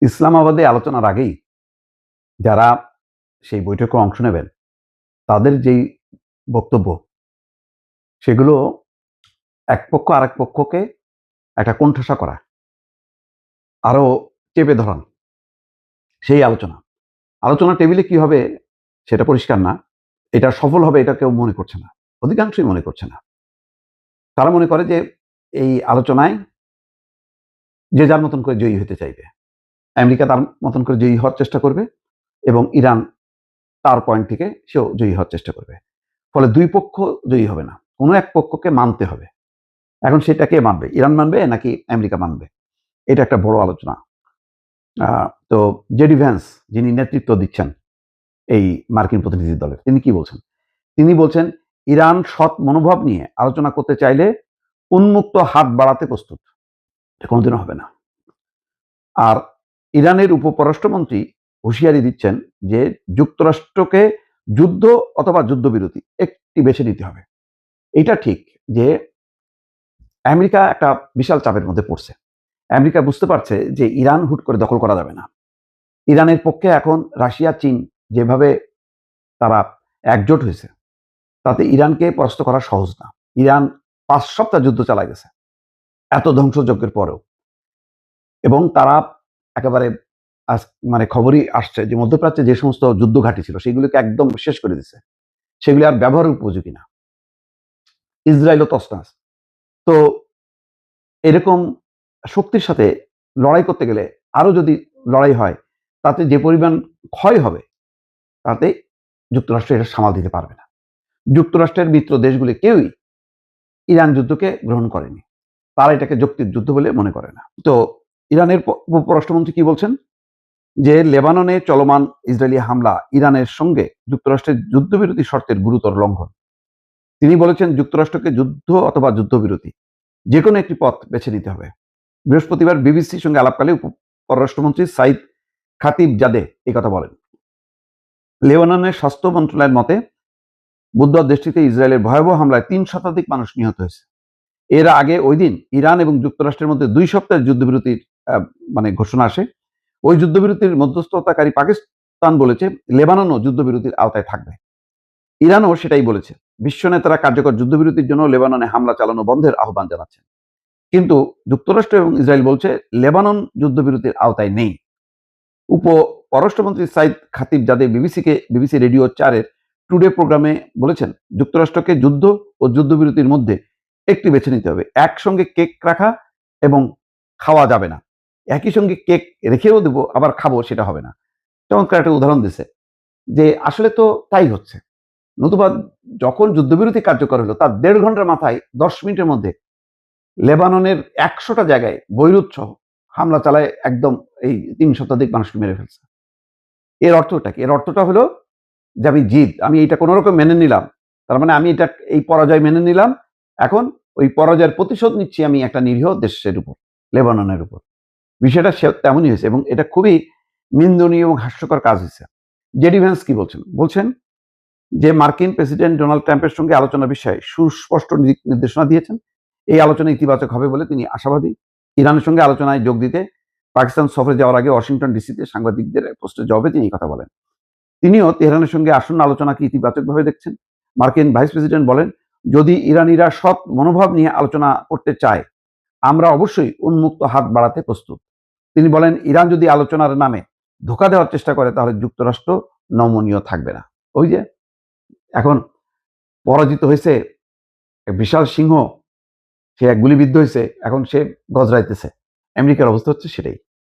ইসলামাবাদে আলোচনার আগেই যারা সেই বৈঠকে অংশ নেবেন তাদের যেই বক্তব্য সেগুলো এক পক্ষ আরেক পক্ষকে একটা কোণঠাসা করা, আরো চেপে ধরান সেই আলোচনা টেবিলে কি হবে সেটা পরিষ্কার না। এটা সফল হবে এটা কেউ মনে করছে না, অধিকাংশই মনে করছে না। তারা মনে করে যে এই আলোচনায় যে যার মতন করে জয়ী হতে চাইবে। আমেরিকা তার মতন করে জয়ী হওয়ার চেষ্টা করবে এবং ইরান তার পয়েন্ট থেকে সেও জয়ী হওয়ার চেষ্টা করবে। ফলে দুই পক্ষ জয়ী হবে না, কোনো এক পক্ষকে মানতে হবে। এখন সেটা কে মানবে? ইরান মানবে নাকি আমেরিকা মানবে? এটা একটা বড় আলোচনা। তো জেডি ভ্যান্স যিনি নেতৃত্ব দিচ্ছেন এই মার্কিন প্রতিনিধি দলের, তিনি কি বলছেন? তিনি বলছেন ইরান সৎ মনোভাব নিয়ে আলোচনা করতে চাইলে উন্মুক্ত হাত বাড়াতে প্রস্তুত, এটা কোনোদিনও হবে না। আর ইরানের উপপররাষ্ট্রমন্ত্রী হুঁশিয়ারি দিচ্ছেন যে যুক্তরাষ্ট্রকে যুদ্ধ অথবা যুদ্ধবিরতি একটি বেছে নিতে হবে। এটা ঠিক যে আমেরিকা একটা বিশাল চাপের মধ্যে পড়ছে। আমেরিকা বুঝতে পারছে যে ইরান হুট করে দখল করা যাবে না। ইরানের পক্ষে এখন রাশিয়া, চীন যেভাবে তারা একজোট হয়েছে তাতে ইরানকে পরাস্ত করা সহজ না। ইরান 5 সপ্তাহ যুদ্ধ চালা গেছে এত ধ্বংসযজ্ঞের পরেও, এবং তারা একেবারে মানে খবরই আসছে যে মধ্যপ্রাচ্যে যে সমস্ত যুদ্ধ ঘাঁটি ছিল সেগুলোকে একদম শেষ করে দিছে, সেগুলি আর ব্যবহারের উপযোগী না। ইসরায়েলও তছনছ। তো এরকম শক্তির সাথে লড়াই করতে গেলে আরো যদি লড়াই হয় তাতে যে পরিমাণ ক্ষয় হবে তাতে যুক্তরাষ্ট্র এটা সামাল দিতে পারবে না। যুক্তরাষ্ট্রের মিত্র দেশগুলি কেউই ইরান যুদ্ধকে গ্রহণ করেনি, তারা এটাকে যৌক্তিক যুদ্ধ বলে মনে করে না। তো ইরানের পররাষ্ট্রমন্ত্রী কি বলছেন যে লেবাননে চলমান ইসরায়েলি হামলা ইরানের সঙ্গে যুক্তরাষ্ট্রের যুদ্ধবিরতি শর্তের গুরুতর লঙ্ঘন। তিনি বলেছেন যুক্তরাষ্ট্রকে যুদ্ধ অথবা যুদ্ধবিরতি যে কোনো একটি পথ বেছে নিতে হবে। বৃহস্পতিবার বিবিসির সঙ্গে আলাপকালে পররাষ্ট্রমন্ত্রী সাইদ খাতিবজাদে এই কথা বলেন। লেবাননের স্বাস্থ্য মন্ত্রণালয়ের মতে বুধবার দেশটিতে ইসরায়েলের ভয়াবহ হামলায় 3 শতাধিক মানুষ নিহত হয়েছে। এর আগে ওই দিন ইরান এবং যুক্তরাষ্ট্রের মধ্যে 2 সপ্তাহের যুদ্ধবিরতির ঘোষণা আসে। ওই যুদ্ধবিরতির মধ্যস্থতাকারী পাকিস্তান বলেছে লেবাননও যুদ্ধবিরতির আওতায় থাকবে। ইরানও সেটাই বলেছে। বিশ্ব নেতারা কার্যকর যুদ্ধবিরতির জন্য লেবাননে হামলা চালানো বন্ধের আহ্বান জানাচ্ছেন, কিন্তু যুক্তরাষ্ট্র এবং ইসরায়েল বলছে লেবানন যুদ্ধবিরতির আওতায় নেই। পররাষ্ট্রমন্ত্রী সাইদ খাতিবজাদে বিবিসি রেডিও 4-এর টুডে প্রোগ্রামে বলেছেন যুক্তরাষ্ট্রকে যুদ্ধ ও যুদ্ধবিরতির মধ্যে একটি বেছে নিতে হবে। একসঙ্গে কেক রাখা এবং খাওয়া যাবে না, একই সঙ্গে কেক রেখেও দেব আবার খাবো সেটা হবে না। চমৎকার একটা উদাহরণ দিছে যে আসলে তো তাই হচ্ছে। নতুবা যখন যুদ্ধবিরতি কার্যকর হলো তার 1.5 ঘন্টার মাথায় 10 মিনিটের মধ্যে লেবাননের 100টা জায়গায় বৈরুত সহ হামলা চালায় একদম এই 3 শতাধিক মানুষকে মেরে ফেলছে। এর অর্থটা কি? এর অর্থটা হলো যে আমি এটা কোনো রকম মেনে নিলাম, তার মানে আমি এটা এই পরাজয় মেনে নিলাম, এখন ওই পরাজয়ের প্রতিশোধ নিচ্ছি আমি একটা নিরীহ দেশের উপর, লেবাননের উপর। বিষয়টা তেমনই হয়েছে এবং এটা খুবই নিন্দনীয় এবং হাস্যকর কাজ হয়েছে। জেডি ভ্যান্স কি বলছেন যে মার্কিন প্রেসিডেন্ট ডোনাল্ড ট্রাম্পের সঙ্গে আলোচনার বিষয়ে সুস্পষ্ট নির্দেশনা দিয়েছেন। এই আলোচনা ইতিবাচক হবে বলে তিনি আশাবাদী। ইরানের সঙ্গে আলোচনায় যোগ দিতে পাকিস্তান সফরে যাওয়ার আগে ওয়াশিংটন ডিসিতে সাংবাদিকদের প্রশ্নের জবাবে তিনি এই কথা বলেন। তিনিও তেহরানের সঙ্গে আসন্ন আলোচনাকে ইতিবাচকভাবে দেখছেন। মার্কিন ভাইস প্রেসিডেন্ট বলেন, যদি ইরানিরা সৎ মনোভাব নিয়ে আলোচনা করতে চায় আমরা অবশ্যই উন্মুক্ত হাত বাড়াতে প্রস্তুত। তিনি বলেন, ইরান যদি আলোচনার নামে ধোঁকা দেওয়ার চেষ্টা করে তাহলে যুক্তরাষ্ট্র নমনীয় থাকবে না। ওই যে এখন পরাজিত হয়েছে বিশাল সিংহ, সে এক গুলিবিদ্ধ হয়েছে, এখন সে গজরাইতেছে। আমেরিকার অবস্থা হচ্ছে সেটাই।